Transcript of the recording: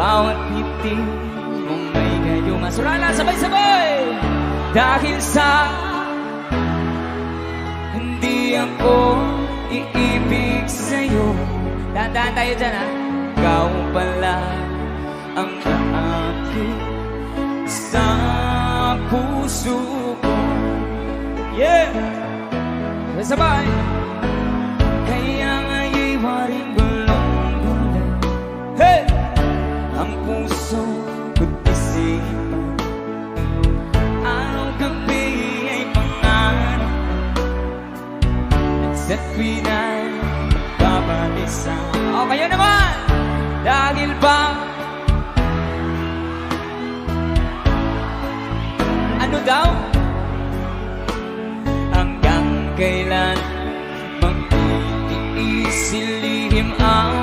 bawat ngiti mong may gayuma. Surala, sabay-sabay! Dahil sa hindi ako iibig sa'yo. Dahan-dahan tayo dyan, ha? Ikaw pala ang aking sa puso ko. Yeah! Sabay! Kaya nga'y waring gulong-gulong. Hey! Ang puso ko't isipan, araw gabi ay pangarap, at sa tuwina'y babalisan. O kayo naman! Dahil ba ano daw? Hanggang kailan magtitiis silihim ang